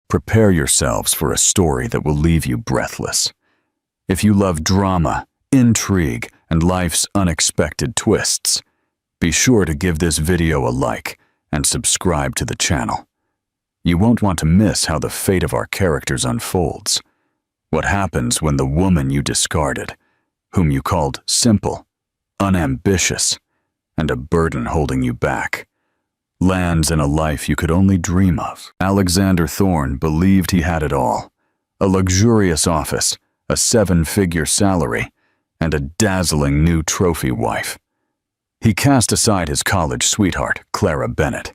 Prepare yourselves for a story that will leave you breathless. If you love drama, intrigue, and life's unexpected twists, be sure to give this video a like and subscribe to the channel. You won't want to miss how the fate of our characters unfolds. What happens when the woman you discarded, whom you called simple, unambitious, and a burden holding you back, lands in a life you could only dream of. Alexander Thorne believed he had it all: a luxurious office, a 7-figure salary, and a dazzling new trophy wife. He cast aside his college sweetheart, Clara Bennett,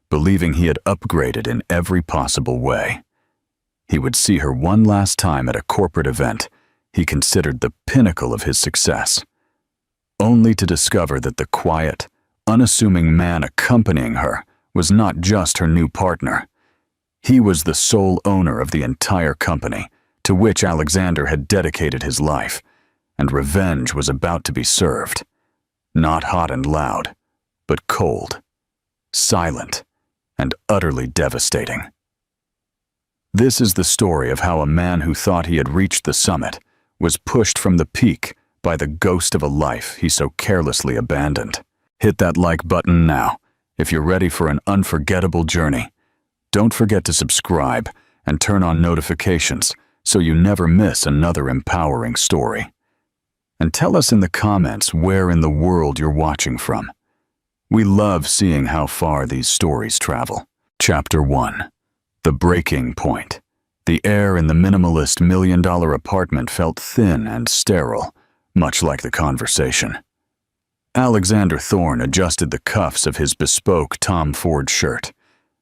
believing he had upgraded in every possible way. He would see her one last time at a corporate event he considered the pinnacle of his success, only to discover that the quiet, unassuming man accompanying her was not just her new partner. He was the sole owner of the entire company to which Alexander had dedicated his life, and revenge was about to be served. Not hot and loud, but cold, silent, and utterly devastating. This is the story of how a man who thought he had reached the summit was pushed from the peak by the ghost of a life he so carelessly abandoned. Hit that like button now if you're ready for an unforgettable journey. Don't forget to subscribe and turn on notifications so you never miss another empowering story. And tell us in the comments where in the world you're watching from. We love seeing how far these stories travel. Chapter 1. The Breaking Point. The air in the minimalist million-dollar apartment felt thin and sterile, much like the conversation. Alexander Thorne adjusted the cuffs of his bespoke Tom Ford shirt,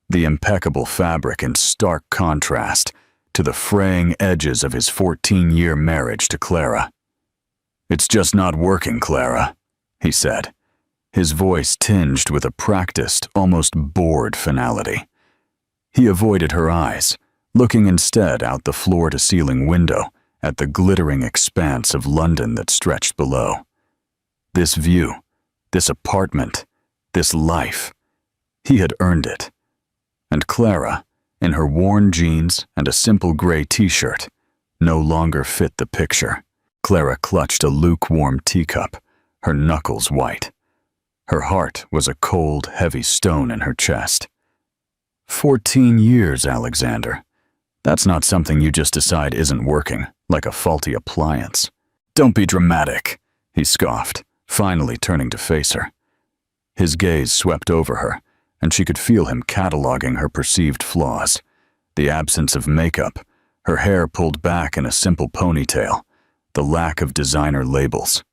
the impeccable fabric in stark contrast to the fraying edges of his 14-year marriage to Clara. "It's just not working, Clara," he said, his voice tinged with a practiced, almost bored finality. He avoided her eyes, looking instead out the floor-to-ceiling window at the glittering expanse of London that stretched below. This view, this apartment, this life, he had earned it. And Clara, in her worn jeans and a simple gray t-shirt, no longer fit the picture. Clara clutched a lukewarm teacup, her knuckles white. Her heart was a cold, heavy stone in her chest. 14 years, Alexander. That's not something you just decide isn't working, like a faulty appliance. "Don't be dramatic," he scoffed, finally turning to face her. His gaze swept over her, and she could feel him cataloging her perceived flaws: the absence of makeup, her hair pulled back in a simple ponytail, the lack of designer labels.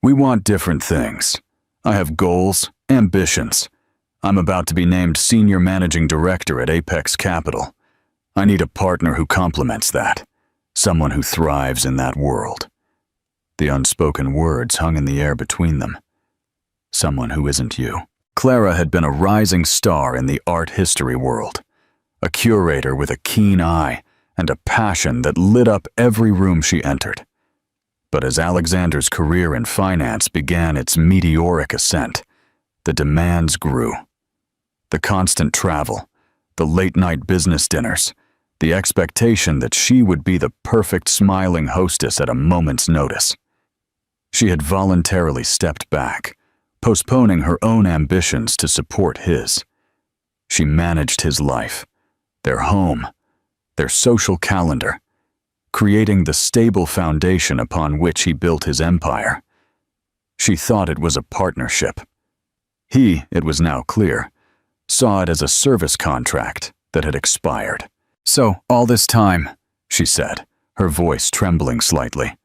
"We want different things. I have goals, ambitions. I'm about to be named Senior Managing Director at Apex Capital. I need a partner who complements that, someone who thrives in that world." The unspoken words hung in the air between them. Someone who isn't you. Clara had been a rising star in the art history world, a curator with a keen eye and a passion that lit up every room she entered. But as Alexander's career in finance began its meteoric ascent, the demands grew. The constant travel, the late-night business dinners, the expectation that she would be the perfect smiling hostess at a moment's notice. She had voluntarily stepped back, postponing her own ambitions to support his. She managed his life, their home, their social calendar, creating the stable foundation upon which he built his empire. She thought it was a partnership. He, it was now clear, saw it as a service contract that had expired. "So, all this time," she said, her voice trembling slightly,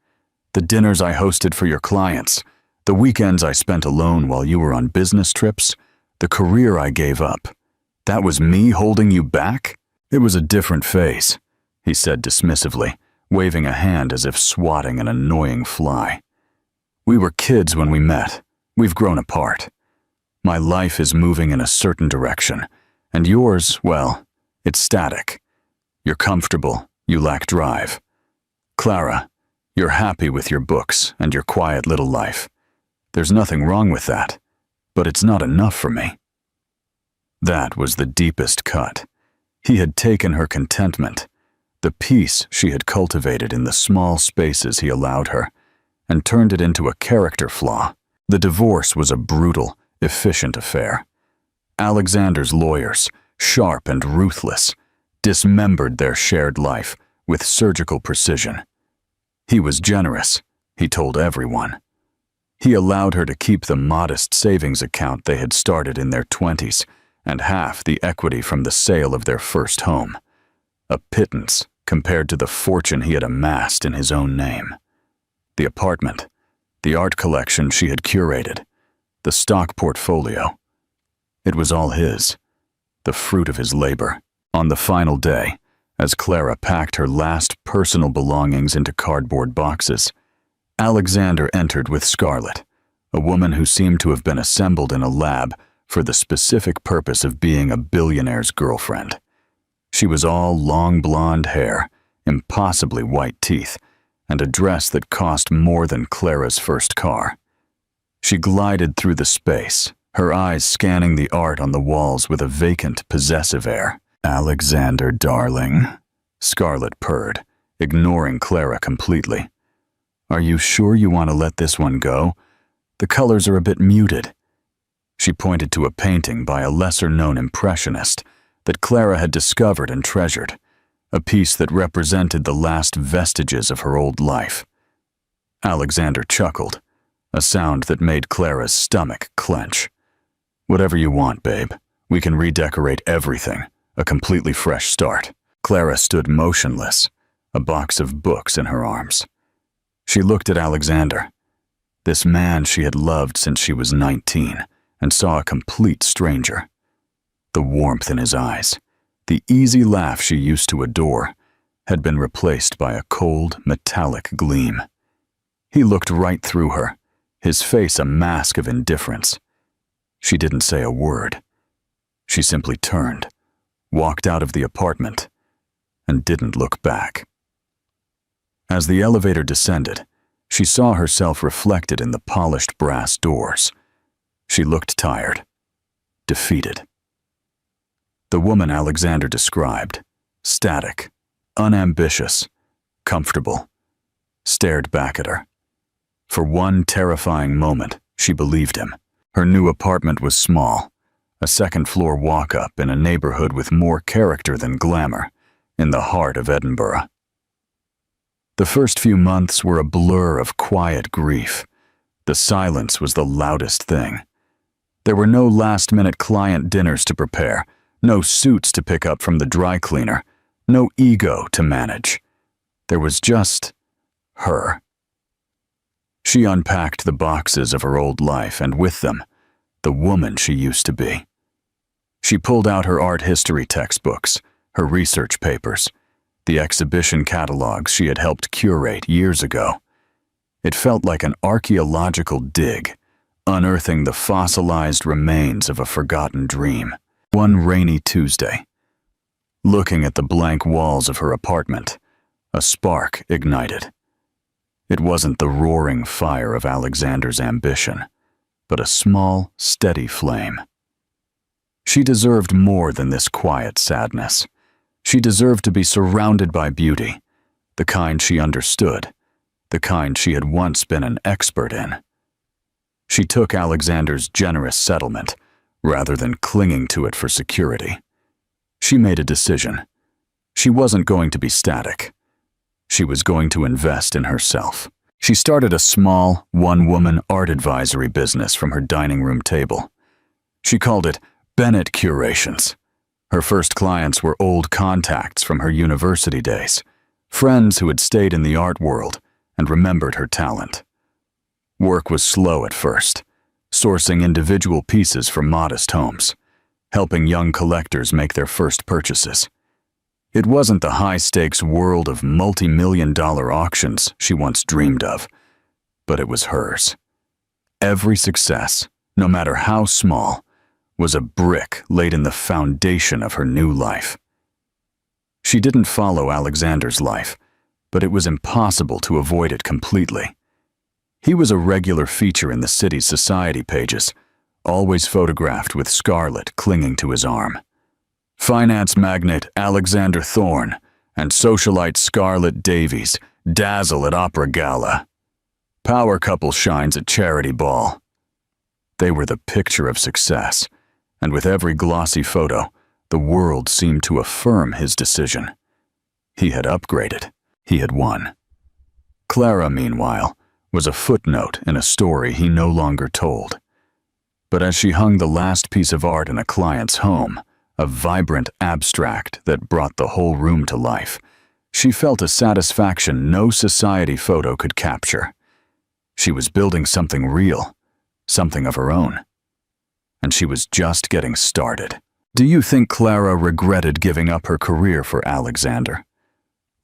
"the dinners I hosted for your clients, the weekends I spent alone while you were on business trips, the career I gave up, that was me holding you back?" "It was a different phase," he said dismissively, waving a hand as if swatting an annoying fly. "We were kids when we met. We've grown apart. My life is moving in a certain direction, and yours, well, it's static. You're comfortable, you lack drive. Clara, you're happy with your books and your quiet little life. There's nothing wrong with that, but it's not enough for me." That was the deepest cut. He had taken her contentment, the peace she had cultivated in the small spaces he allowed her, and turned it into a character flaw. The divorce was a brutal, efficient affair. Alexander's lawyers, sharp and ruthless, dismembered their shared life with surgical precision. He was generous, he told everyone. He allowed her to keep the modest savings account they had started in their 20s and half the equity from the sale of their first home. A pittance compared to the fortune he had amassed in his own name. The apartment, the art collection she had curated, the stock portfolio. It was all his, the fruit of his labor. On the final day, as Clara packed her last personal belongings into cardboard boxes, Alexander entered with Scarlett, a woman who seemed to have been assembled in a lab for the specific purpose of being a billionaire's girlfriend. She was all long blonde hair, impossibly white teeth, and a dress that cost more than Clara's first car. She glided through the space, her eyes scanning the art on the walls with a vacant, possessive air. "Alexander, darling," Scarlett purred, ignoring Clara completely. "Are you sure you want to let this one go? The colors are a bit muted." She pointed to a painting by a lesser-known impressionist that Clara had discovered and treasured, a piece that represented the last vestiges of her old life. Alexander chuckled, a sound that made Clara's stomach clench. "Whatever you want, babe. We can redecorate everything, a completely fresh start." Clara stood motionless, a box of books in her arms. She looked at Alexander, this man she had loved since she was 19, and saw a complete stranger. The warmth in his eyes, the easy laugh she used to adore, had been replaced by a cold, metallic gleam. He looked right through her, his face a mask of indifference. She didn't say a word. She simply turned, walked out of the apartment, and didn't look back. As the elevator descended, she saw herself reflected in the polished brass doors. She looked tired, defeated. The woman Alexander described, static, unambitious, comfortable, stared back at her. For one terrifying moment, she believed him. Her new apartment was small, a second-floor walk-up in a neighborhood with more character than glamour, in the heart of Edinburgh. The first few months were a blur of quiet grief. The silence was the loudest thing. There were no last-minute client dinners to prepare, no suits to pick up from the dry cleaner, no ego to manage. There was just her. She unpacked the boxes of her old life, and with them, the woman she used to be. She pulled out her art history textbooks, her research papers, the exhibition catalogs she had helped curate years ago. It felt like an archaeological dig, unearthing the fossilized remains of a forgotten dream. One rainy Tuesday, looking at the blank walls of her apartment, a spark ignited. It wasn't the roaring fire of Alexander's ambition, but a small, steady flame. She deserved more than this quiet sadness. She deserved to be surrounded by beauty, the kind she understood, the kind she had once been an expert in. She took Alexander's generous settlement, rather than clinging to it for security. She made a decision. She wasn't going to be static. She was going to invest in herself. She started a small, one-woman art advisory business from her dining room table. She called it Bennett Curations. Her first clients were old contacts from her university days, friends who had stayed in the art world and remembered her talent. Work was slow at first, sourcing individual pieces for modest homes, helping young collectors make their first purchases. It wasn't the high-stakes world of multi-million-dollar auctions she once dreamed of, but it was hers. Every success, no matter how small, was a brick laid in the foundation of her new life. She didn't follow Alexander's life, but it was impossible to avoid it completely. He was a regular feature in the city's society pages, always photographed with Scarlett clinging to his arm. Finance magnate Alexander Thorne and socialite Scarlett Davies dazzle at opera gala. Power couple shines at charity ball. They were the picture of success, and with every glossy photo, the world seemed to affirm his decision. He had upgraded. He had won. Clara, meanwhile, was a footnote in a story he no longer told. But as she hung the last piece of art in a client's home, a vibrant abstract that brought the whole room to life, she felt a satisfaction no society photo could capture. She was building something real, something of her own. And she was just getting started. Do you think Clara regretted giving up her career for Alexander?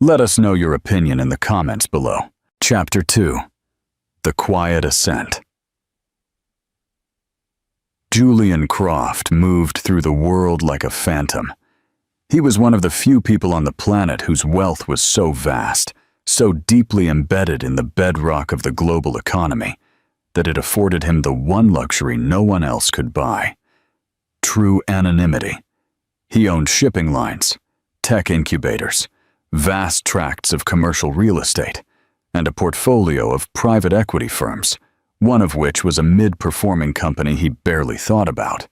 Let us know your opinion in the comments below. Chapter 2. The Quiet Ascent. Julian Croft moved through the world like a phantom. He was one of the few people on the planet whose wealth was so vast, so deeply embedded in the bedrock of the global economy, that it afforded him the one luxury no one else could buy: true anonymity. He owned shipping lines, tech incubators, vast tracts of commercial real estate, and a portfolio of private equity firms, one of which was a mid-performing company he barely thought about,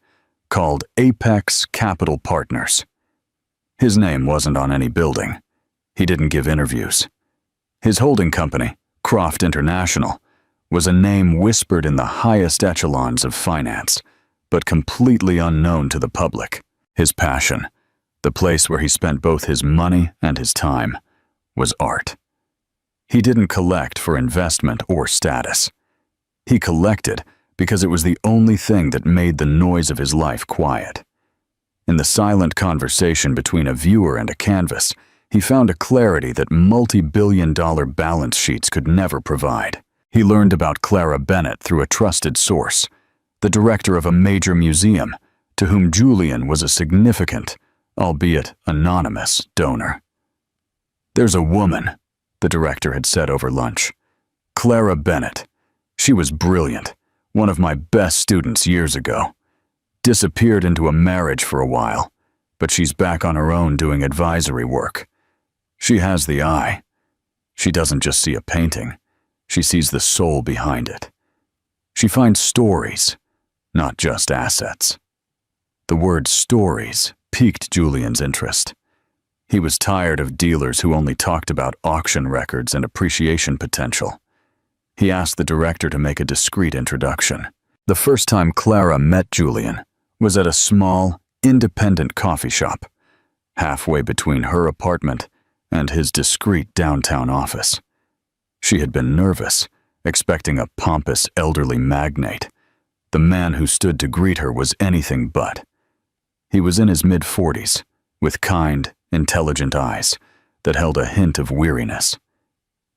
called Apex Capital Partners. His name wasn't on any building. He didn't give interviews. His holding company, Croft International, was a name whispered in the highest echelons of finance, but completely unknown to the public. His passion, the place where he spent both his money and his time, was art. He didn't collect for investment or status. He collected because it was the only thing that made the noise of his life quiet. In the silent conversation between a viewer and a canvas, he found a clarity that multi-billion-dollar balance sheets could never provide. He learned about Clara Bennett through a trusted source, the director of a major museum, to whom Julian was a significant, albeit anonymous, donor. "There's a woman," the director had said over lunch. "Clara Bennett. She was brilliant, one of my best students years ago. Disappeared into a marriage for a while, but she's back on her own doing advisory work. She has the eye. She doesn't just see a painting, she sees the soul behind it. She finds stories, not just assets." The word stories piqued Julian's interest. He was tired of dealers who only talked about auction records and appreciation potential. He asked the director to make a discreet introduction. The first time Clara met Julian was at a small, independent coffee shop, halfway between her apartment and his discreet downtown office. She had been nervous, expecting a pompous elderly magnate. The man who stood to greet her was anything but. He was in his mid-40s, with kind, intelligent eyes that held a hint of weariness.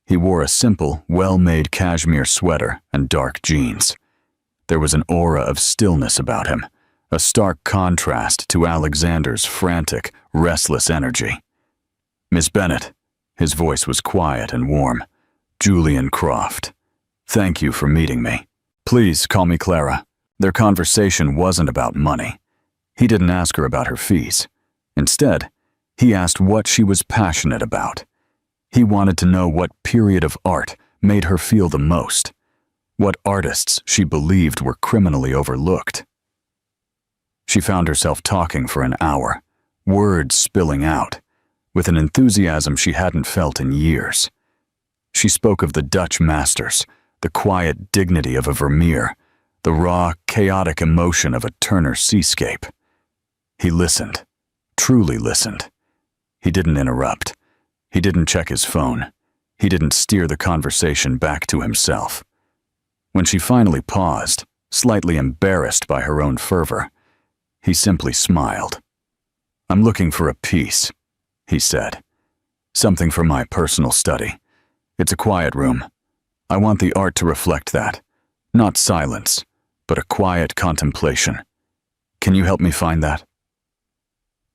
He wore a simple, well-made cashmere sweater and dark jeans. There was an aura of stillness about him, a stark contrast to Alexander's frantic, restless energy. "Miss Bennett," his voice was quiet and warm. "Julian Croft. Thank you for meeting me. Please call me Clara." Their conversation wasn't about money. He didn't ask her about her fees. Instead, he asked what she was passionate about. He wanted to know what period of art made her feel the most, what artists she believed were criminally overlooked. She found herself talking for an hour, words spilling out, with an enthusiasm she hadn't felt in years. She spoke of the Dutch masters, the quiet dignity of a Vermeer, the raw, chaotic emotion of a Turner seascape. He listened, truly listened. He didn't interrupt. He didn't check his phone. He didn't steer the conversation back to himself. When she finally paused, slightly embarrassed by her own fervor, he simply smiled. "I'm looking for a piece," he said. "Something for my personal study. It's a quiet room. I want the art to reflect that. Not silence, but a quiet contemplation. Can you help me find that?"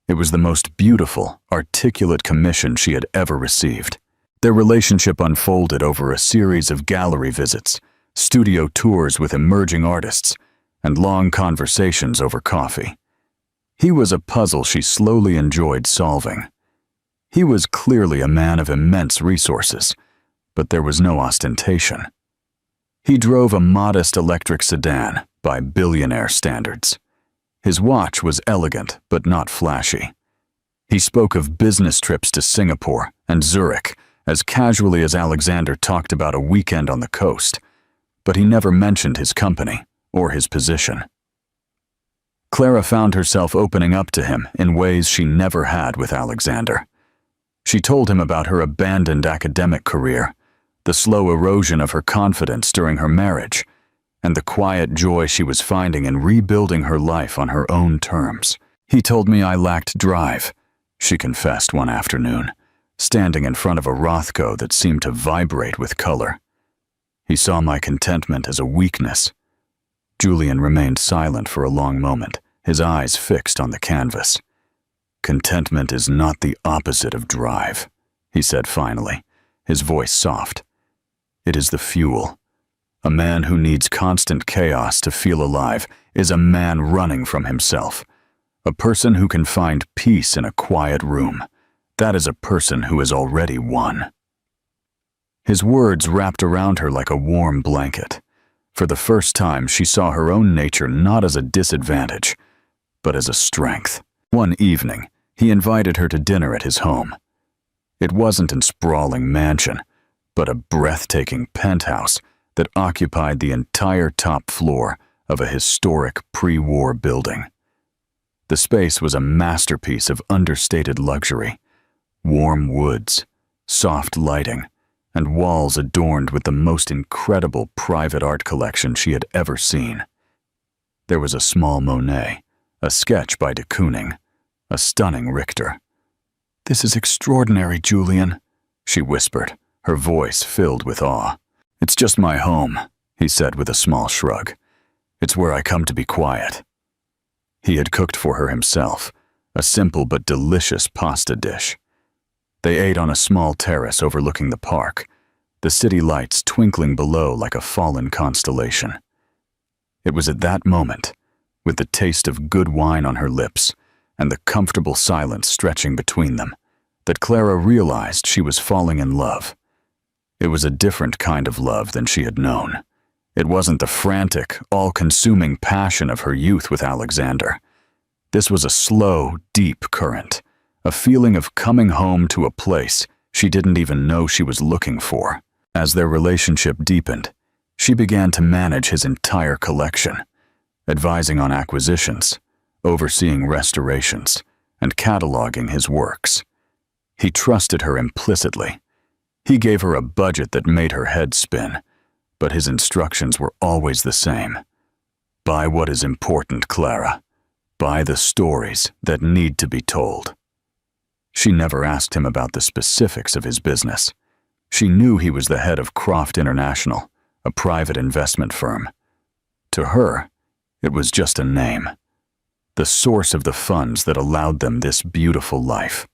It was the most beautiful, articulate commission she had ever received. Their relationship unfolded over a series of gallery visits, studio tours with emerging artists, and long conversations over coffee. He was a puzzle she slowly enjoyed solving. He was clearly a man of immense resources, but there was no ostentation. He drove a modest electric sedan by billionaire standards. His watch was elegant but not flashy. He spoke of business trips to Singapore and Zurich as casually as Alexander talked about a weekend on the coast, but he never mentioned his company or his position. Clara found herself opening up to him in ways she never had with Alexander. She told him about her abandoned academic career, the slow erosion of her confidence during her marriage, and the quiet joy she was finding in rebuilding her life on her own terms. He told me I lacked drive, she confessed one afternoon, standing in front of a Rothko that seemed to vibrate with color. He saw my contentment as a weakness. Julian remained silent for a long moment, his eyes fixed on the canvas. Contentment is not the opposite of drive, he said finally, his voice soft. It is the fuel. A man who needs constant chaos to feel alive is a man running from himself. A person who can find peace in a quiet room. That is a person who has already won. His words wrapped around her like a warm blanket. For the first time, she saw her own nature not as a disadvantage, but as a strength. One evening, he invited her to dinner at his home. It wasn't a sprawling mansion, but a breathtaking penthouse that occupied the entire top floor of a historic pre-war building. The space was a masterpiece of understated luxury. Warm woods, soft lighting, and walls adorned with the most incredible private art collection she had ever seen. There was a small Monet, a sketch by de Kooning, a stunning Richter. "This is extraordinary, Julian," she whispered, her voice filled with awe. "It's just my home," he said with a small shrug. "It's where I come to be quiet." He had cooked for her himself, a simple but delicious pasta dish. They ate on a small terrace overlooking the park, the city lights twinkling below like a fallen constellation. It was at that moment, with the taste of good wine on her lips and the comfortable silence stretching between them, that Clara realized she was falling in love. It was a different kind of love than she had known. It wasn't the frantic, all-consuming passion of her youth with Alexander. This was a slow, deep current, a feeling of coming home to a place she didn't even know she was looking for. As their relationship deepened, she began to manage his entire collection, advising on acquisitions, overseeing restorations, and cataloging his works. He trusted her implicitly. He gave her a budget that made her head spin, but his instructions were always the same. Buy what is important, Clara. Buy the stories that need to be told. She never asked him about the specifics of his business. She knew he was the head of Croft International, a private investment firm. To her, it was just a name, the source of the funds that allowed them this beautiful life.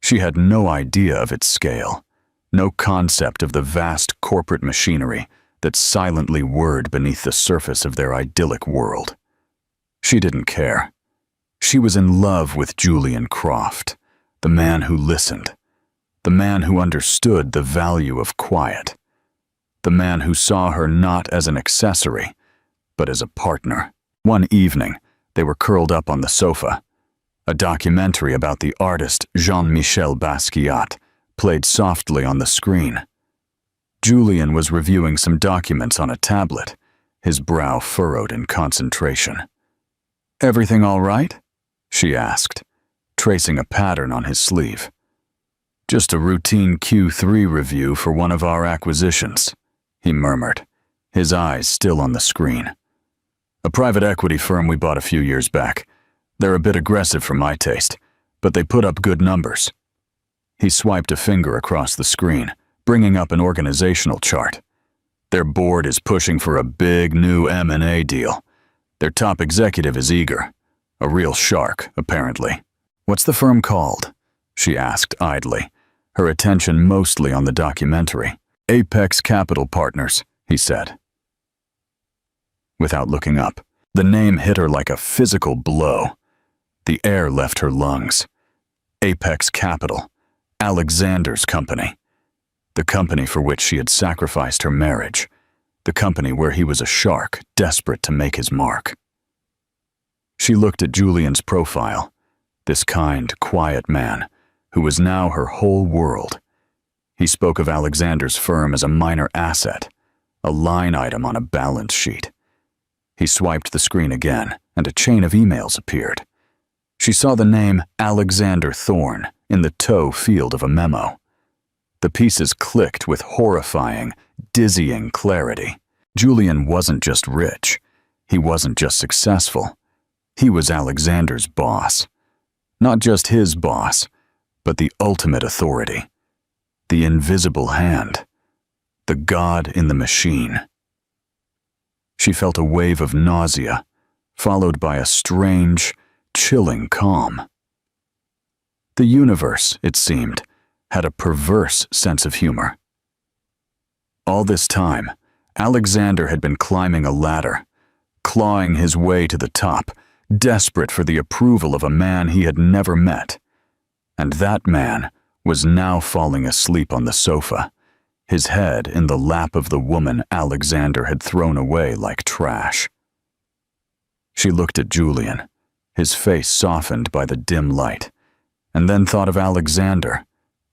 She had no idea of its scale, no concept of the vast corporate machinery that silently whirred beneath the surface of their idyllic world. She didn't care. She was in love with Julian Croft, the man who listened, the man who understood the value of quiet, the man who saw her not as an accessory, but as a partner. One evening, they were curled up on the sofa. A documentary about the artist Jean-Michel Basquiat played softly on the screen. Julian was reviewing some documents on a tablet, his brow furrowed in concentration. "Everything all right?" she asked, tracing a pattern on his sleeve. "Just a routine Q3 review for one of our acquisitions," he murmured, his eyes still on the screen. "A private equity firm we bought a few years back. They're a bit aggressive for my taste, but they put up good numbers." He swiped a finger across the screen, bringing up an organizational chart. "Their board is pushing for a big new M&A deal. Their top executive is eager. A real shark, apparently." "What's the firm called?" she asked idly, her attention mostly on the documentary. "Apex Capital Partners," he said. Without looking up, the name hit her like a physical blow. The air left her lungs. Apex Capital, Alexander's company. The company for which she had sacrificed her marriage. The company where he was a shark, desperate to make his mark. She looked at Julian's profile, this kind, quiet man, who was now her whole world. He spoke of Alexander's firm as a minor asset, a line item on a balance sheet. He swiped the screen again, and a chain of emails appeared. She saw the name Alexander Thorne in the toe field of a memo. The pieces clicked with horrifying, dizzying clarity. Julian wasn't just rich. He wasn't just successful. He was Alexander's boss. Not just his boss, but the ultimate authority. The invisible hand. The god in the machine. She felt a wave of nausea, followed by a strange, chilling calm. The universe, it seemed, had a perverse sense of humor. All this time, Alexander had been climbing a ladder, clawing his way to the top, desperate for the approval of a man he had never met. And that man was now falling asleep on the sofa, his head in the lap of the woman Alexander had thrown away like trash. She looked at Julian, his face softened by the dim light, and then thought of Alexander,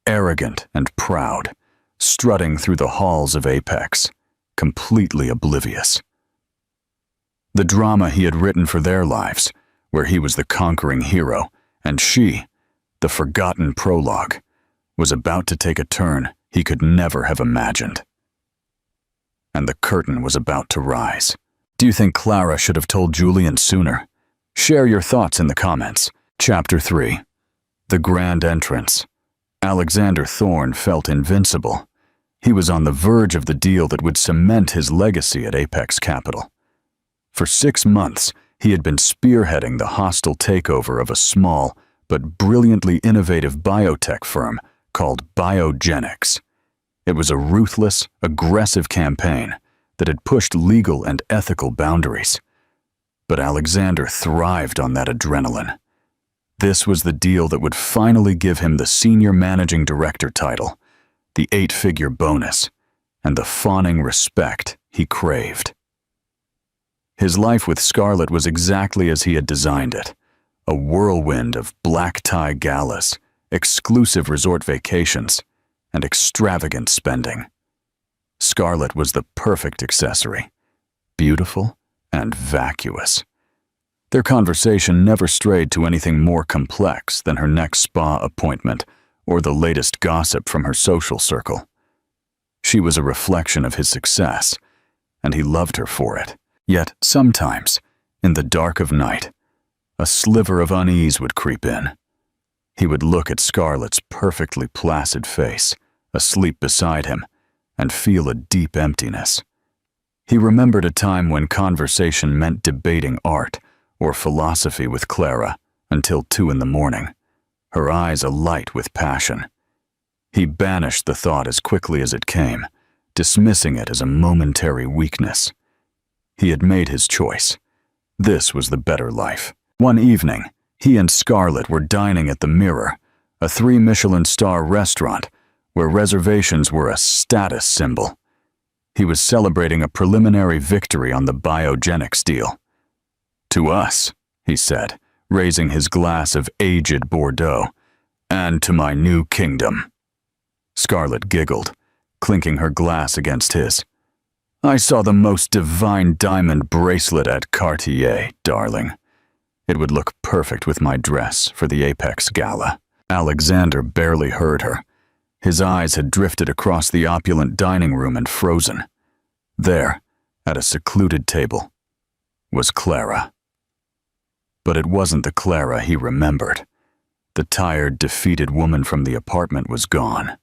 arrogant and proud, strutting through the halls of Apex, completely oblivious. The drama he had written for their lives, where he was the conquering hero, and she, the forgotten prologue, was about to take a turn he could never have imagined. And the curtain was about to rise. Do you think Clara should have told Julian sooner? Share your thoughts in the comments. Chapter 3. The Grand Entrance. Alexander Thorne felt invincible. He was on the verge of the deal that would cement his legacy at Apex Capital. For 6 months, he had been spearheading the hostile takeover of a small but brilliantly innovative biotech firm called Biogenics. It was a ruthless, aggressive campaign that had pushed legal and ethical boundaries. But Alexander thrived on that adrenaline. This was the deal that would finally give him the senior managing director title, the 8-figure bonus, and the fawning respect he craved. His life with Scarlett was exactly as he had designed it, a whirlwind of black-tie galas, exclusive resort vacations, and extravagant spending. Scarlett was the perfect accessory, beautiful and vacuous. Their conversation never strayed to anything more complex than her next spa appointment or the latest gossip from her social circle. She was a reflection of his success, and he loved her for it. Yet sometimes, in the dark of night, a sliver of unease would creep in. He would look at Scarlett's perfectly placid face, asleep beside him, and feel a deep emptiness. He remembered a time when conversation meant debating art or philosophy with Clara until 2 in the morning, her eyes alight with passion. He banished the thought as quickly as it came, dismissing it as a momentary weakness. He had made his choice. This was the better life. One evening, he and Scarlett were dining at the Mirror, a 3-Michelin-star restaurant where reservations were a status symbol. He was celebrating a preliminary victory on the Biogenics deal. "To us," he said, raising his glass of aged Bordeaux, "and to my new kingdom." Scarlett giggled, clinking her glass against his. "I saw the most divine diamond bracelet at Cartier, darling. It would look perfect with my dress for the Apex Gala." Alexander barely heard her. His eyes had drifted across the opulent dining room and frozen. There, at a secluded table, was Clara. But it wasn't the Clara he remembered. The tired, defeated woman from the apartment was gone.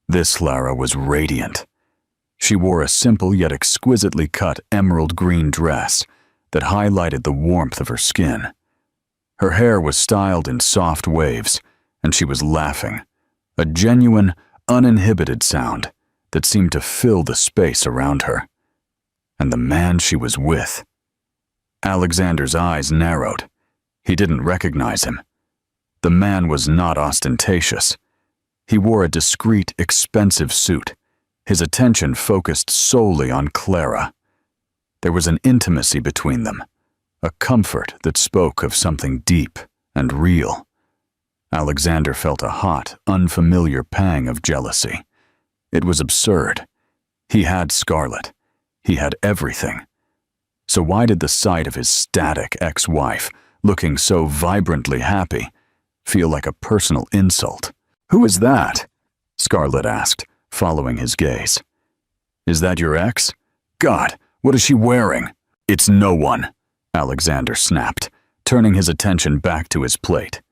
This Clara was radiant. She wore a simple yet exquisitely cut emerald green dress that highlighted the warmth of her skin. Her hair was styled in soft waves, and she was laughing, a genuine, uninhibited sound that seemed to fill the space around her. And the man she was with. Alexander's eyes narrowed. He didn't recognize him. The man was not ostentatious. He wore a discreet, expensive suit, his attention focused solely on Clara. There was an intimacy between them, a comfort that spoke of something deep and real. Alexander felt a hot, unfamiliar pang of jealousy. It was absurd. He had Scarlett. He had everything. So why did the sight of his static ex-wife, looking so vibrantly happy, feel like a personal insult? "Who is that?" Scarlett asked, following his gaze. "Is that your ex? God, what is she wearing?" "It's no one," Alexander snapped, turning his attention back to his plate.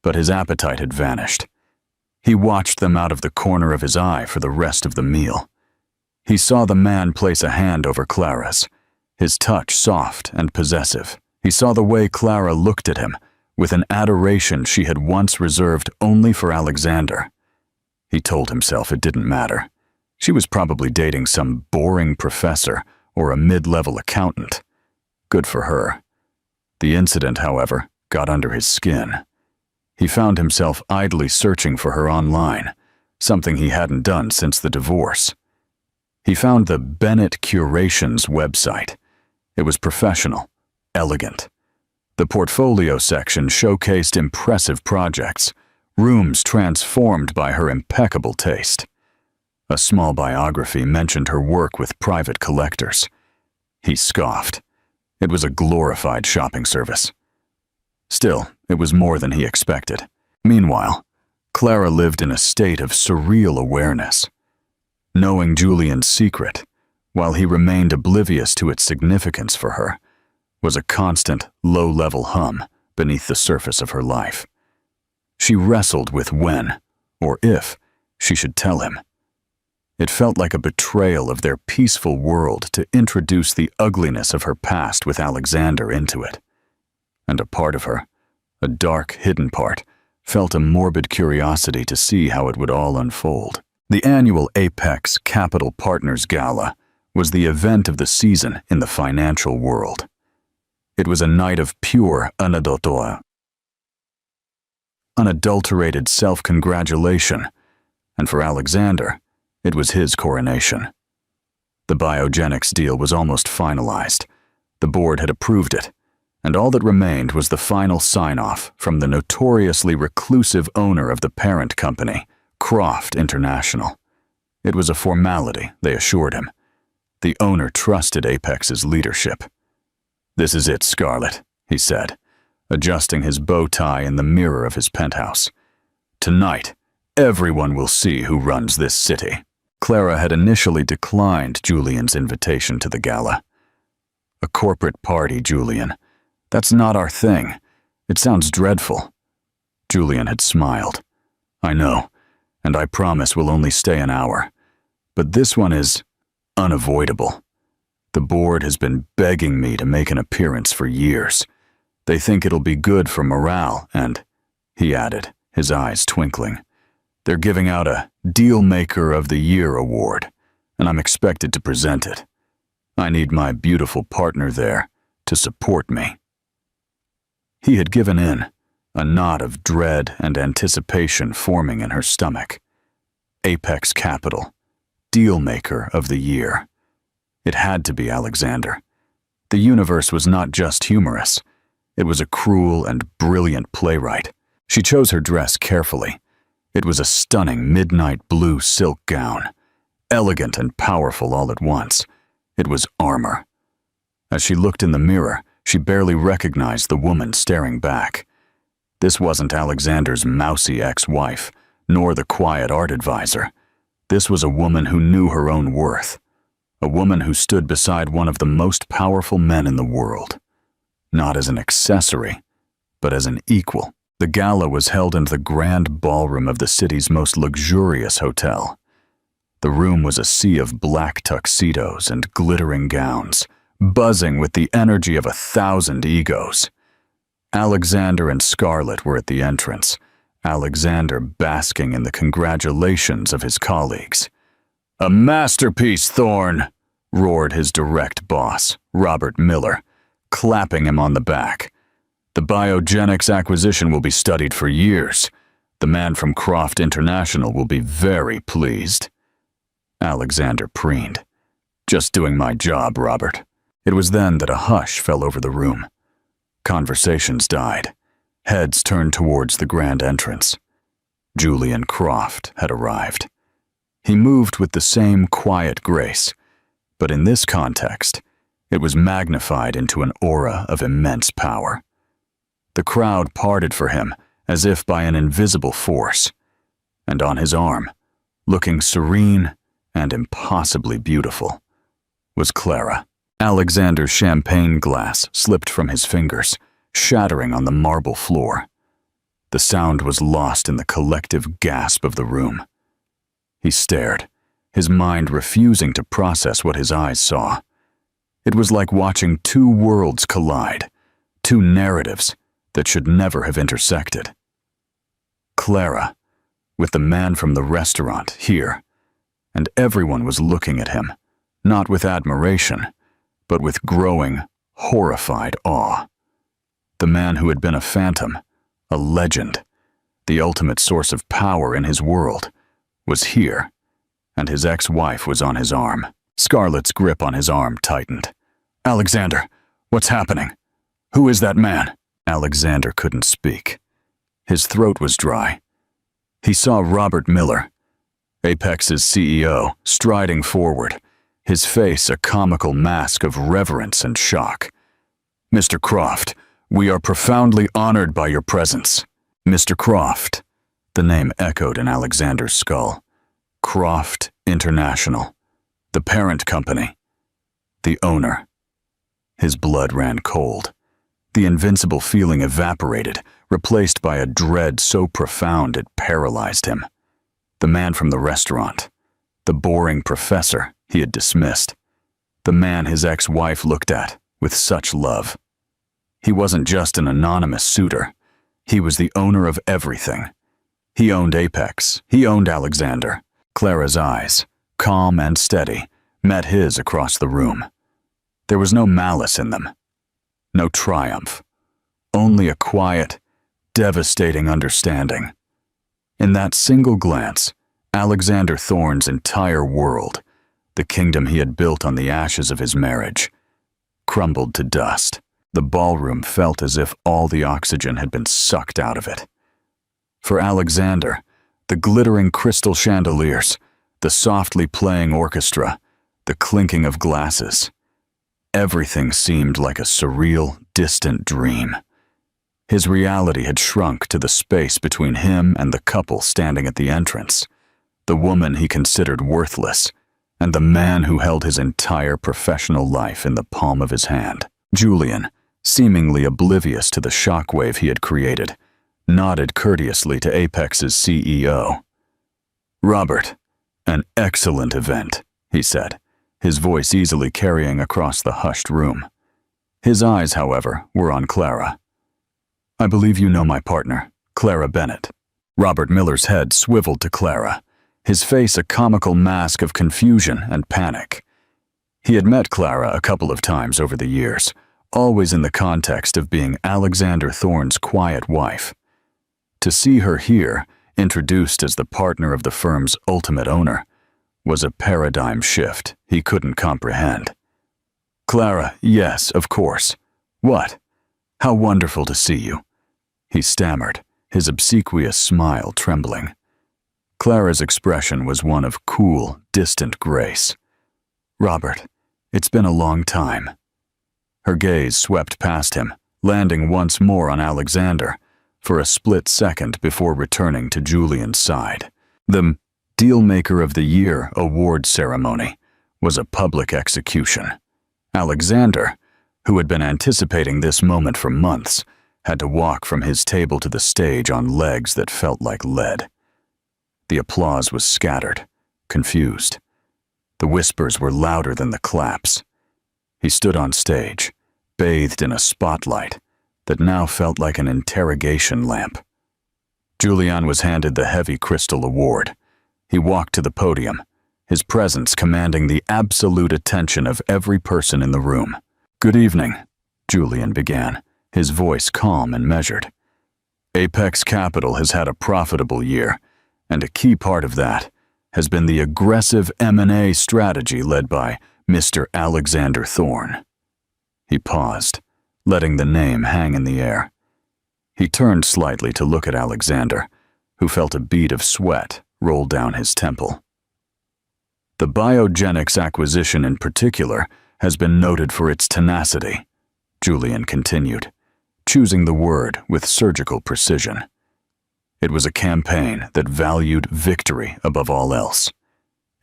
But his appetite had vanished. He watched them out of the corner of his eye for the rest of the meal. He saw the man place a hand over Clara's, his touch soft and possessive. He saw the way Clara looked at him, with an adoration she had once reserved only for Alexander. He told himself it didn't matter. She was probably dating some boring professor or a mid-level accountant. Good for her. The incident, however, got under his skin. He found himself idly searching for her online, something he hadn't done since the divorce. He found the Bennett Curations website. It was professional, elegant. The portfolio section showcased impressive projects, rooms transformed by her impeccable taste. A small biography mentioned her work with private collectors. He scoffed. It was a glorified shopping service. Still, it was more than he expected. Meanwhile, Clara lived in a state of surreal awareness. Knowing Julian's secret, while he remained oblivious to its significance for her, was a constant, low-level hum beneath the surface of her life. She wrestled with when, or if, she should tell him. It felt like a betrayal of their peaceful world to introduce the ugliness of her past with Alexander into it. And a part of her, a dark, hidden part, felt a morbid curiosity to see how it would all unfold. The annual Apex Capital Partners Gala was the event of the season in the financial world. It was a night of pure, unadulterated self-congratulation, and for Alexander, it was his coronation. The biogenics deal was almost finalized. The board had approved it, and all that remained was the final sign-off from the notoriously reclusive owner of the parent company, Croft International. It was a formality, they assured him. The owner trusted Apex's leadership. "This is it, Scarlett," he said, adjusting his bow tie in the mirror of his penthouse. "Tonight, everyone will see who runs this city." Clara had initially declined Julian's invitation to the gala. "A corporate party, Julian. That's not our thing. It sounds dreadful." Julian had smiled. "I know, and I promise we'll only stay an hour. But this one is unavoidable. The board has been begging me to make an appearance for years. They think it'll be good for morale and," he added, his eyes twinkling, "they're giving out a Deal Maker of the Year award, and I'm expected to present it. I need my beautiful partner there to support me." He had given in, a knot of dread and anticipation forming in her stomach. Apex Capital, Deal Maker of the Year. It had to be Alexander. The universe was not just humorous. It was a cruel and brilliant playwright. She chose her dress carefully. It was a stunning midnight blue silk gown, elegant and powerful all at once. It was armor. As she looked in the mirror, she barely recognized the woman staring back. This wasn't Alexander's mousy ex-wife, nor the quiet art advisor. This was a woman who knew her own worth. A woman who stood beside one of the most powerful men in the world. Not as an accessory, but as an equal. The gala was held in the grand ballroom of the city's most luxurious hotel. The room was a sea of black tuxedos and glittering gowns, buzzing with the energy of 1,000 egos. Alexander and Scarlett were at the entrance, Alexander basking in the congratulations of his colleagues. "A masterpiece, Thorne!" roared his direct boss, Robert Miller, clapping him on the back. The biogenics acquisition will be studied for years. The man from Croft International will be very pleased. Alexander preened. Just doing my job, Robert. It was then that a hush fell over the room. Conversations died. Heads turned towards the grand entrance. Julian Croft had arrived. He moved with the same quiet grace, but in this context, it was magnified into an aura of immense power. The crowd parted for him as if by an invisible force, and on his arm, looking serene and impossibly beautiful, was Clara. Alexander's champagne glass slipped from his fingers, shattering on the marble floor. The sound was lost in the collective gasp of the room. He stared, his mind refusing to process what his eyes saw. It was like watching two worlds collide, two narratives that should never have intersected. Clara, with the man from the restaurant here, and everyone was looking at him, not with admiration, but with growing, horrified awe. The man who had been a phantom, a legend, the ultimate source of power in his world, was here, and his ex-wife was on his arm. Scarlett's grip on his arm tightened. "Alexander, what's happening? Who is that man?" Alexander couldn't speak. His throat was dry. He saw Robert Miller, Apex's CEO, striding forward, his face a comical mask of reverence and shock. "Mr. Croft, we are profoundly honored by your presence." Mr. Croft, the name echoed in Alexander's skull. Croft International, the parent company, the owner. His blood ran cold. The invincible feeling evaporated, replaced by a dread so profound it paralyzed him. The man from the restaurant, the boring professor he had dismissed, the man his ex-wife looked at with such love. He wasn't just an anonymous suitor. He was the owner of everything. He owned Apex. He owned Alexander. Clara's eyes, calm and steady, met his across the room. There was no malice in them, no triumph, only a quiet, devastating understanding. In that single glance, Alexander Thorne's entire world, the kingdom he had built on the ashes of his marriage, crumbled to dust. The ballroom felt as if all the oxygen had been sucked out of it. For Alexander, the glittering crystal chandeliers, the softly playing orchestra, the clinking of glasses, everything seemed like a surreal, distant dream. His reality had shrunk to the space between him and the couple standing at the entrance, the woman he considered worthless, and the man who held his entire professional life in the palm of his hand. Julian, seemingly oblivious to the shockwave he had created, nodded courteously to Apex's CEO. "Robert, an excellent event," he said, his voice easily carrying across the hushed room. His eyes, however, were on Clara. "I believe you know my partner, Clara Bennett." Robert Miller's head swiveled to Clara, his face a comical mask of confusion and panic. He had met Clara a couple of times over the years, always in the context of being Alexander Thorne's quiet wife. To see her here, introduced as the partner of the firm's ultimate owner, was a paradigm shift he couldn't comprehend. "Clara, yes, of course. What? How wonderful to see you," he stammered, his obsequious smile trembling. Clara's expression was one of cool, distant grace. "Robert, it's been a long time." Her gaze swept past him, landing once more on Alexander, for a split second before returning to Julian's side. The Dealmaker of the Year award ceremony was a public execution. Alexander, who had been anticipating this moment for months, had to walk from his table to the stage on legs that felt like lead. The applause was scattered, confused. The whispers were louder than the claps. He stood on stage, bathed in a spotlight that now felt like an interrogation lamp. Julian was handed the heavy crystal award. He walked to the podium, his presence commanding the absolute attention of every person in the room. "Good evening," Julian began, his voice calm and measured. Apex Capital has had a profitable year, and a key part of that has been the aggressive M&A strategy led by Mr. Alexander Thorne. He paused, letting the name hang in the air. He turned slightly to look at Alexander, who felt a bead of sweat roll down his temple. The biogenics acquisition in particular has been noted for its tenacity, Julian continued, choosing the word with surgical precision. It was a campaign that valued victory above all else.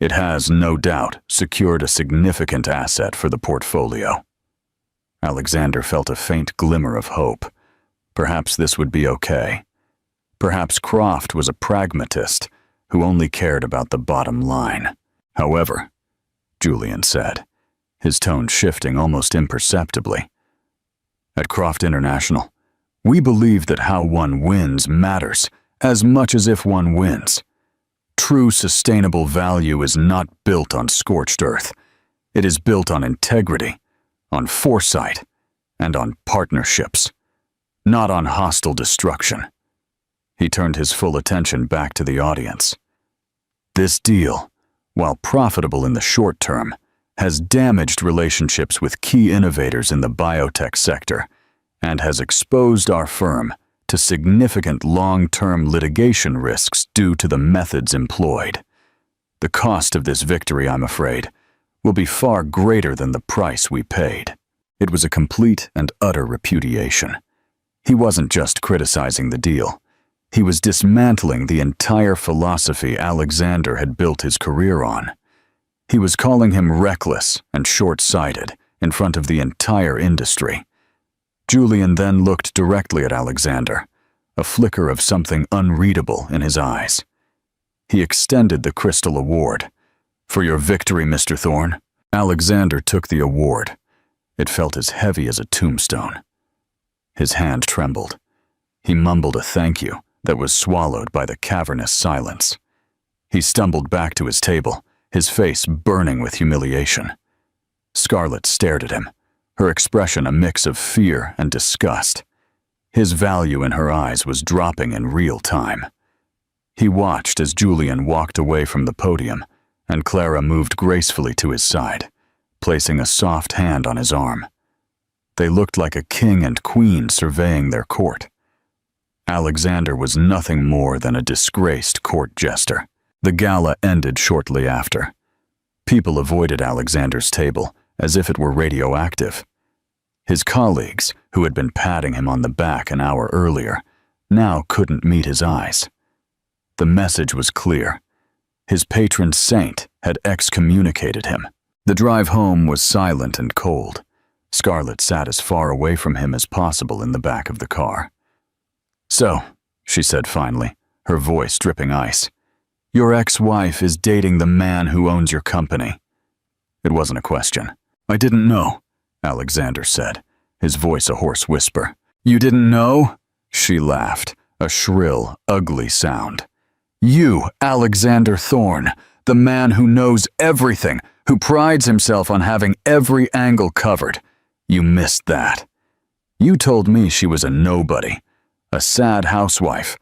It has, no doubt, secured a significant asset for the portfolio. Alexander felt a faint glimmer of hope. Perhaps this would be okay. Perhaps Croft was a pragmatist who only cared about the bottom line. However, Julian said, his tone shifting almost imperceptibly, at Croft International, we believe that how one wins matters as much as if one wins. True sustainable value is not built on scorched earth. It is built on integrity, on foresight, and on partnerships, not on hostile destruction. He turned his full attention back to the audience. This deal, while profitable in the short term, has damaged relationships with key innovators in the biotech sector and has exposed our firm to significant long-term litigation risks due to the methods employed. The cost of this victory, I'm afraid, will be far greater than the price we paid. It was a complete and utter repudiation. He wasn't just criticizing the deal. He was dismantling the entire philosophy Alexander had built his career on. He was calling him reckless and short-sighted in front of the entire industry. Julian then looked directly at Alexander, a flicker of something unreadable in his eyes. He extended the crystal award. For your victory, Mr. Thorne. Alexander took the award. It felt as heavy as a tombstone. His hand trembled. He mumbled a thank you that was swallowed by the cavernous silence. He stumbled back to his table, his face burning with humiliation. Scarlett stared at him, her expression a mix of fear and disgust. His value in her eyes was dropping in real time. He watched as Julian walked away from the podium, and Clara moved gracefully to his side, placing a soft hand on his arm. They looked like a king and queen surveying their court. Alexander was nothing more than a disgraced court jester. The gala ended shortly after. People avoided Alexander's table as if it were radioactive. His colleagues, who had been patting him on the back an hour earlier, now couldn't meet his eyes. The message was clear. His patron saint had excommunicated him. The drive home was silent and cold. Scarlett sat as far away from him as possible in the back of the car. "So," she said finally, her voice dripping ice, "your ex-wife is dating the man who owns your company." It wasn't a question. "I didn't know," Alexander said, his voice a hoarse whisper. "You didn't know?" She laughed, a shrill, ugly sound. "You, Alexander Thorne, the man who knows everything, who prides himself on having every angle covered. You missed that. You told me she was a nobody, a sad housewife,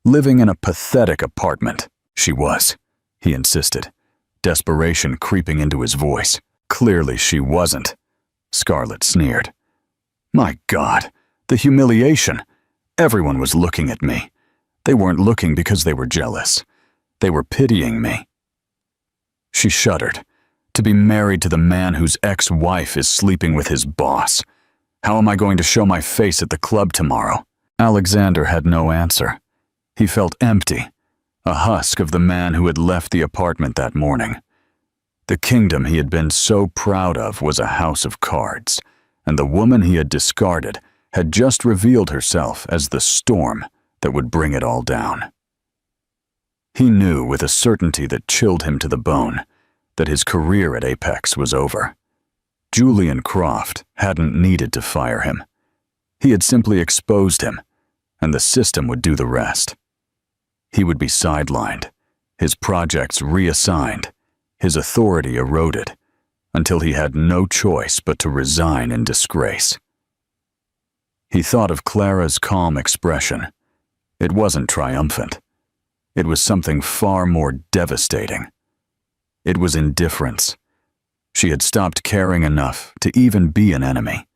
living in a pathetic apartment." "She was," he insisted, desperation creeping into his voice. "Clearly she wasn't," Scarlett sneered. "My God, the humiliation. Everyone was looking at me. They weren't looking because they were jealous. They were pitying me." She shuddered. To be married to the man whose ex-wife is sleeping with his boss. How am I going to show my face at the club tomorrow? Alexander had no answer. He felt empty, a husk of the man who had left the apartment that morning. The kingdom he had been so proud of was a house of cards, and the woman he had discarded had just revealed herself as the storm that would bring it all down. He knew with a certainty that chilled him to the bone that his career at Apex was over. Julian Croft hadn't needed to fire him. He had simply exposed him, and the system would do the rest. He would be sidelined, his projects reassigned, his authority eroded, until he had no choice but to resign in disgrace. He thought of Clara's calm expression. It wasn't triumphant. It was something far more devastating. It was indifference. She had stopped caring enough to even be an enemy.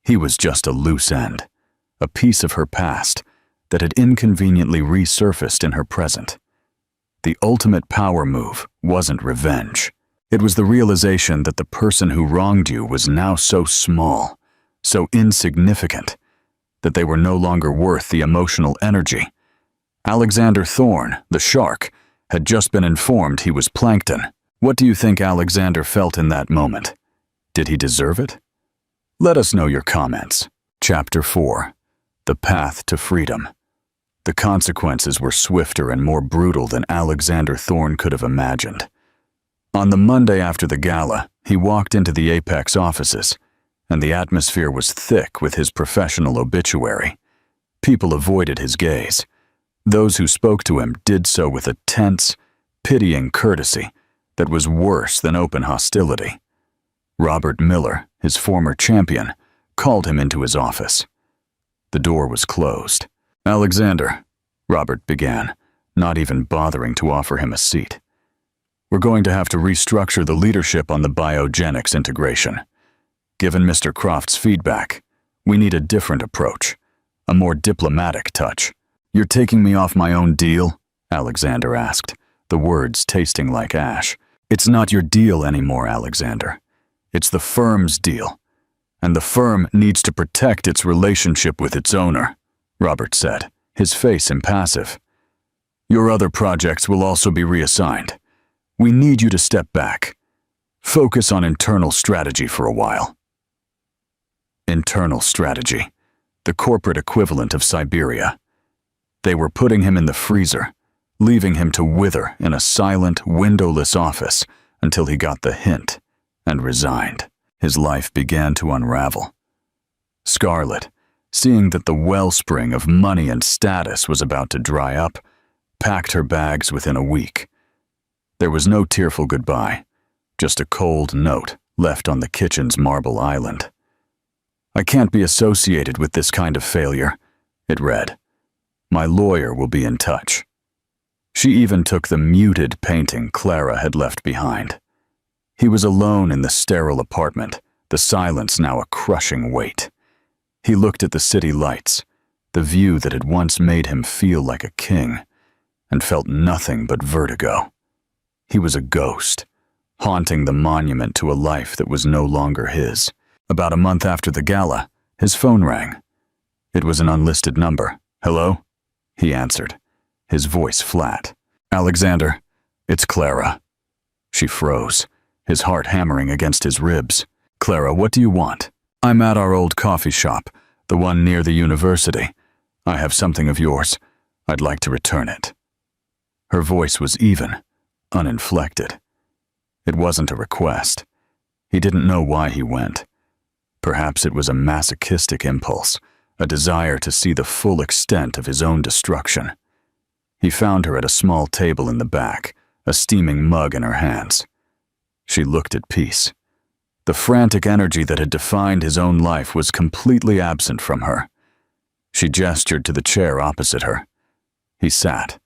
He was just a loose end, a piece of her past that had inconveniently resurfaced in her present. The ultimate power move wasn't revenge. It was the realization that the person who wronged you was now so small, so insignificant, that they were no longer worth the emotional energy. Alexander Thorne, the shark, had just been informed he was plankton. What do you think Alexander felt in that moment? Did he deserve it? Let us know your comments. Chapter 4. The Path to Freedom. The consequences were swifter and more brutal than Alexander Thorne could have imagined. On the Monday after the gala, he walked into the Apex offices, and the atmosphere was thick with his professional obituary. People avoided his gaze. Those who spoke to him did so with a tense, pitying courtesy that was worse than open hostility. Robert Miller, his former champion, called him into his office. The door was closed. "Alexander," Robert began, not even bothering to offer him a seat. "We're going to have to restructure the leadership on the biogenics integration. Given Mr. Croft's feedback, we need a different approach, a more diplomatic touch." "You're taking me off my own deal?" Alexander asked, the words tasting like ash. "It's not your deal anymore, Alexander. It's the firm's deal, and the firm needs to protect its relationship with its owner," Robert said, his face impassive. "Your other projects will also be reassigned. We need you to step back. Focus on internal strategy for a while." Internal strategy, the corporate equivalent of Siberia. They were putting him in the freezer, leaving him to wither in a silent, windowless office until he got the hint and resigned. His life began to unravel. Scarlett, seeing that the wellspring of money and status was about to dry up, packed her bags within a week. There was no tearful goodbye, just a cold note left on the kitchen's marble island. "I can't be associated with this kind of failure," it read. "My lawyer will be in touch." She even took the muted painting Clara had left behind. He was alone in the sterile apartment, the silence now a crushing weight. He looked at the city lights, the view that had once made him feel like a king, and felt nothing but vertigo. He was a ghost, haunting the monument to a life that was no longer his. About a month after the gala, his phone rang. It was an unlisted number. "Hello?" he answered, his voice flat. "Alexander, it's Clara." She froze, his heart hammering against his ribs. "Clara, what do you want?" "I'm at our old coffee shop, the one near the university. I have something of yours. I'd like to return it." Her voice was even, uninflected. It wasn't a request. He didn't know why he went. Perhaps it was a masochistic impulse, a desire to see the full extent of his own destruction. He found her at a small table in the back, a steaming mug in her hands. She looked at peace. The frantic energy that had defined his own life was completely absent from her. She gestured to the chair opposite her. He sat,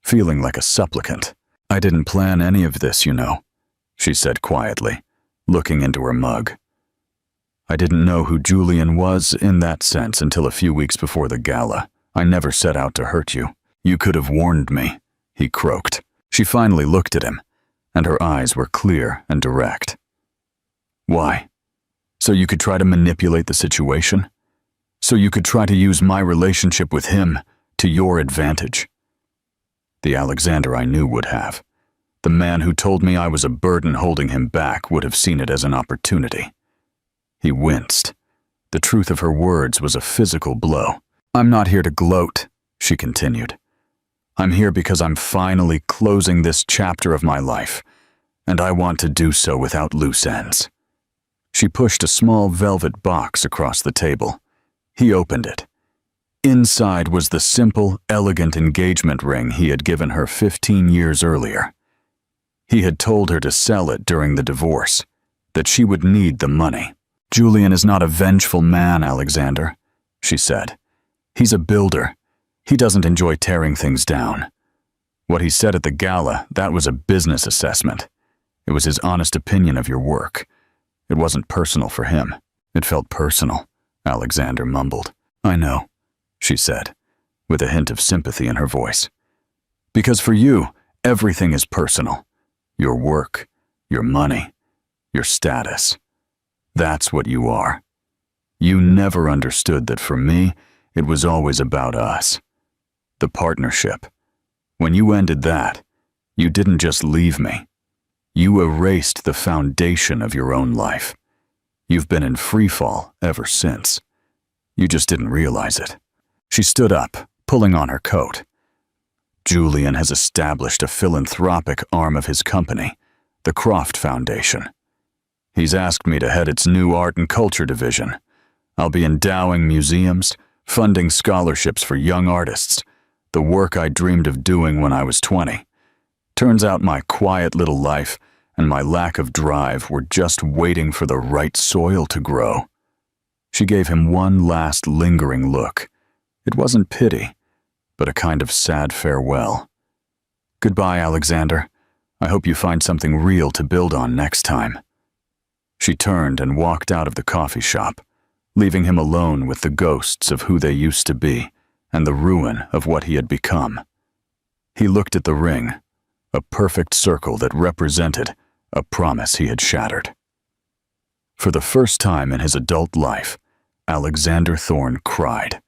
feeling like a supplicant. "I didn't plan any of this, you know," she said quietly, looking into her mug. "I didn't know who Julian was in that sense until a few weeks before the gala. I never set out to hurt you. You could have warned me," he croaked. She finally looked at him, and her eyes were clear and direct. "Why? So you could try to manipulate the situation? So you could try to use my relationship with him to your advantage?" The Alexander I knew would have. The man who told me I was a burden holding him back would have seen it as an opportunity. He winced. The truth of her words was a physical blow. "I'm not here to gloat," she continued. "I'm here because I'm finally closing this chapter of my life, and I want to do so without loose ends." She pushed a small velvet box across the table. He opened it. Inside was the simple, elegant engagement ring he had given her 15 years earlier. He had told her to sell it during the divorce, that she would need the money. "Julian is not a vengeful man, Alexander. she said. "He's a builder. He doesn't enjoy tearing things down." What he said at the gala, that was a business assessment. It was his honest opinion of your work. It wasn't personal for him. It felt personal, Alexander mumbled. "I know," she said, with a hint of sympathy in her voice. "Because for you, everything is personal. Your work, your money, your status. That's what you are. You never understood that for me, it was always about us. The partnership. When you ended that, you didn't just leave me. You erased the foundation of your own life. You've been in free fall ever since. You just didn't realize it." She stood up, pulling on her coat. "Julian has established a philanthropic arm of his company, the Croft Foundation. He's asked me to head its new art and culture division. I'll be endowing museums, funding scholarships for young artists, the work I dreamed of doing when I was 20. Turns out my quiet little life and my lack of drive were just waiting for the right soil to grow." She gave him one last lingering look. It wasn't pity, but a kind of sad farewell. "Goodbye, Alexander. I hope you find something real to build on next time." She turned and walked out of the coffee shop, leaving him alone with the ghosts of who they used to be and the ruin of what he had become. He looked at the ring, a perfect circle that represented a promise he had shattered. For the first time in his adult life, Alexander Thorne cried.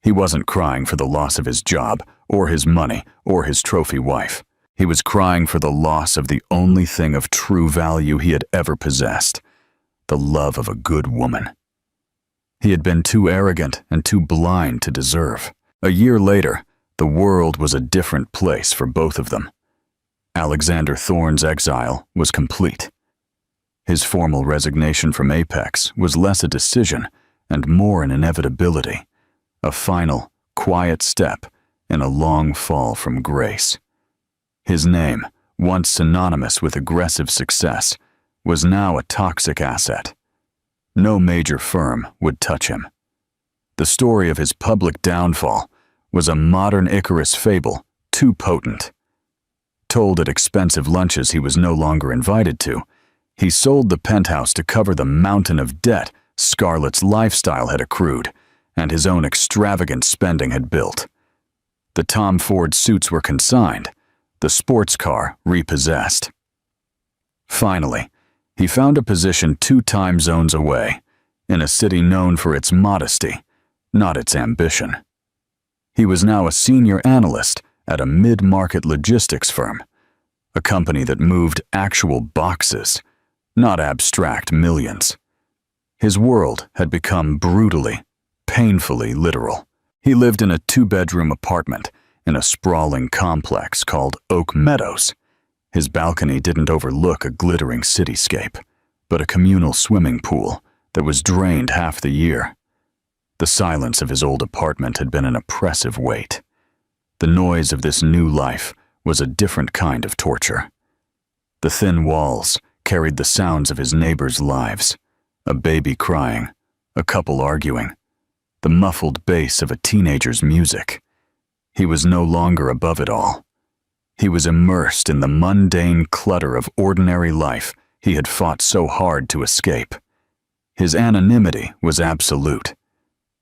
He wasn't crying for the loss of his job, or his money, or his trophy wife. He was crying for the loss of the only thing of true value he had ever possessed, the love of a good woman. He had been too arrogant and too blind to deserve. A year later, the world was a different place for both of them. Alexander Thorne's exile was complete. His formal resignation from Apex was less a decision and more an inevitability, a final, quiet step in a long fall from grace. His name, once synonymous with aggressive success, was now a toxic asset. No major firm would touch him. The story of his public downfall was a modern Icarus fable, too potent. Told at expensive lunches he was no longer invited to, he sold the penthouse to cover the mountain of debt Scarlett's lifestyle had accrued and his own extravagant spending had built. The Tom Ford suits were consigned, the sports car repossessed. Finally, he found a position 2 time zones away, in a city known for its modesty, not its ambition. He was now a senior analyst at a mid-market logistics firm, a company that moved actual boxes, not abstract millions. His world had become brutally, painfully literal. He lived in a 2-bedroom apartment in a sprawling complex called Oak Meadows. His balcony didn't overlook a glittering cityscape, but a communal swimming pool that was drained half the year. The silence of his old apartment had been an oppressive weight. The noise of this new life was a different kind of torture. The thin walls carried the sounds of his neighbors' lives, a baby crying, a couple arguing, the muffled bass of a teenager's music. He was no longer above it all. He was immersed in the mundane clutter of ordinary life he had fought so hard to escape. His anonymity was absolute.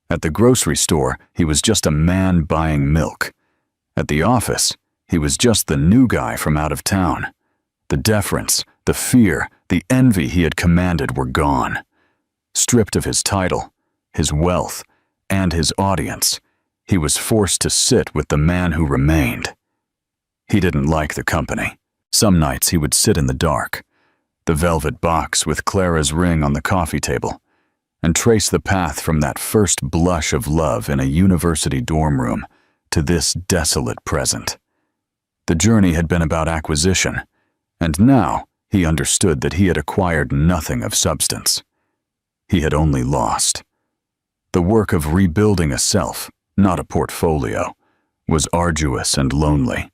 At the grocery store, he was just a man buying milk. At the office, he was just the new guy from out of town. The deference, the fear, the envy he had commanded were gone. Stripped of his title, his wealth, and his audience, he was forced to sit with the man who remained. He didn't like the company. Some nights he would sit in the dark, the velvet box with Clara's ring on the coffee table, and trace the path from that first blush of love in a university dorm room to this desolate present. The journey had been about acquisition, and now he understood that he had acquired nothing of substance. He had only lost. The work of rebuilding a self, not a portfolio, was arduous and lonely,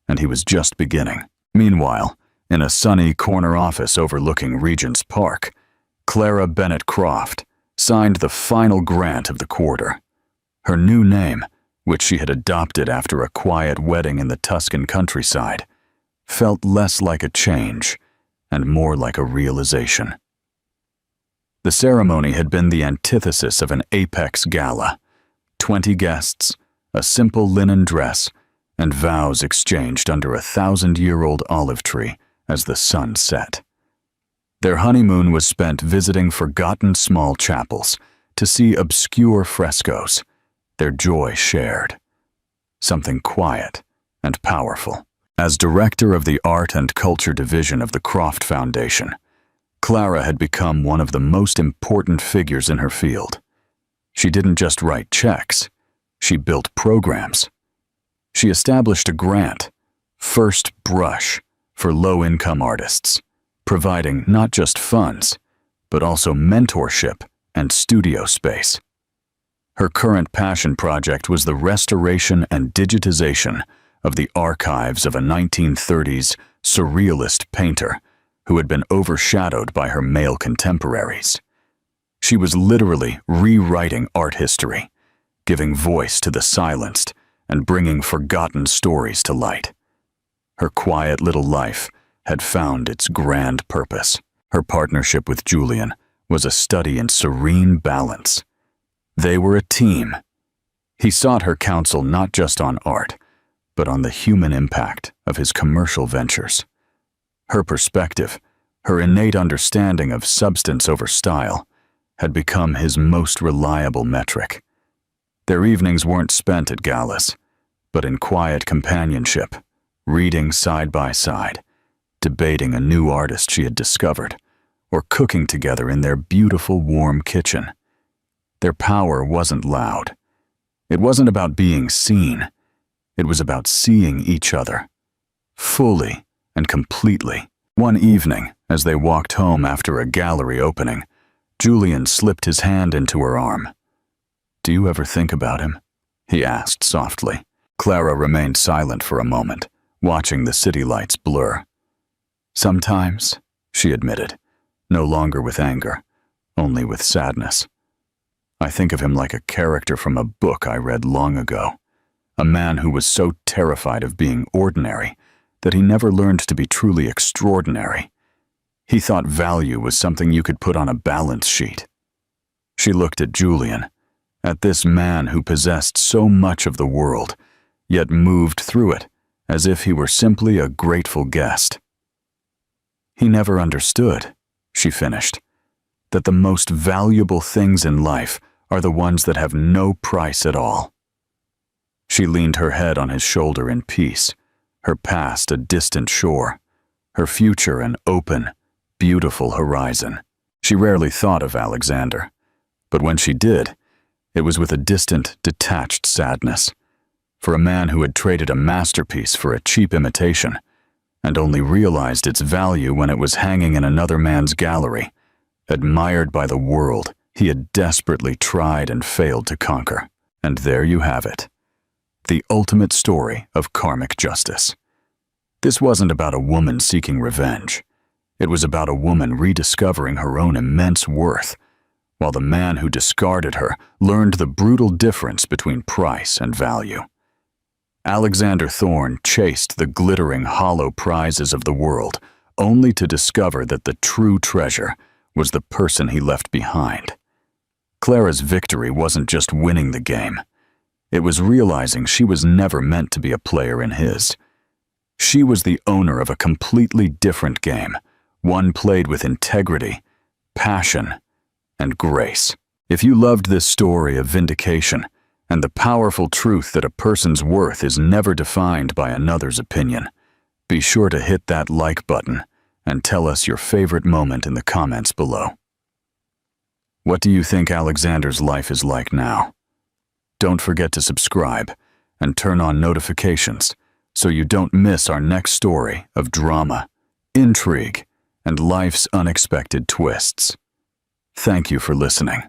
and he was just beginning. Meanwhile, in a sunny corner office overlooking Regent's Park, Clara Bennett Croft, signed the final grant of the quarter. Her new name, which she had adopted after a quiet wedding in the Tuscan countryside, felt less like a change and more like a realization. The ceremony had been the antithesis of an apex gala. 20 guests, a simple linen dress, and vows exchanged under a 1,000-year-old olive tree as the sun set. Their honeymoon was spent visiting forgotten small chapels to see obscure frescoes, their joy shared. Something quiet and powerful. As director of the Art and Culture Division of the Croft Foundation, Clara had become one of the most important figures in her field. She didn't just write checks, she built programs. She established a grant, First Brush, for low-income artists, providing not just funds, but also mentorship and studio space. Her current passion project was the restoration and digitization of the archives of a 1930s surrealist painter who had been overshadowed by her male contemporaries. She was literally rewriting art history, giving voice to the silenced and bringing forgotten stories to light. Her quiet little life had found its grand purpose. Her partnership with Julian was a study in serene balance. They were a team. He sought her counsel not just on art, but on the human impact of his commercial ventures. Her perspective, her innate understanding of substance over style, had become his most reliable metric. Their evenings weren't spent at galas, but in quiet companionship, reading side by side, debating a new artist she had discovered, or cooking together in their beautiful warm kitchen. Their power wasn't loud. It wasn't about being seen. It was about seeing each other, fully and completely. One evening, as they walked home after a gallery opening, Julian slipped his hand into her arm. "Do you ever think about him?" he asked softly. Clara remained silent for a moment, watching the city lights blur. "Sometimes," she admitted, no longer with anger, only with sadness. "I think of him like a character from a book I read long ago, a man who was so terrified of being ordinary that he never learned to be truly extraordinary. He thought value was something you could put on a balance sheet." She looked at Julian, at this man who possessed so much of the world, yet moved through it as if he were simply a grateful guest. "He never understood," she finished, "that the most valuable things in life are the ones that have no price at all." She leaned her head on his shoulder in peace, her past a distant shore, her future an open, beautiful horizon. She rarely thought of Alexander, but when she did, it was with a distant, detached sadness. For a man who had traded a masterpiece for a cheap imitation, and only realized its value when it was hanging in another man's gallery, admired by the world he had desperately tried and failed to conquer. And there you have it, the ultimate story of karmic justice. This wasn't about a woman seeking revenge. It was about a woman rediscovering her own immense worth, while the man who discarded her learned the brutal difference between price and value. Alexander Thorne chased the glittering, hollow prizes of the world, only to discover that the true treasure was the person he left behind. Clara's victory wasn't just winning the game. It was realizing she was never meant to be a player in his. She was the owner of a completely different game, one played with integrity, passion, and grace. If you loved this story of vindication and the powerful truth that a person's worth is never defined by another's opinion, be sure to hit that like button and tell us your favorite moment in the comments below. What do you think Alexander's life is like now? Don't forget to subscribe and turn on notifications so you don't miss our next story of drama, intrigue, and life's unexpected twists. Thank you for listening.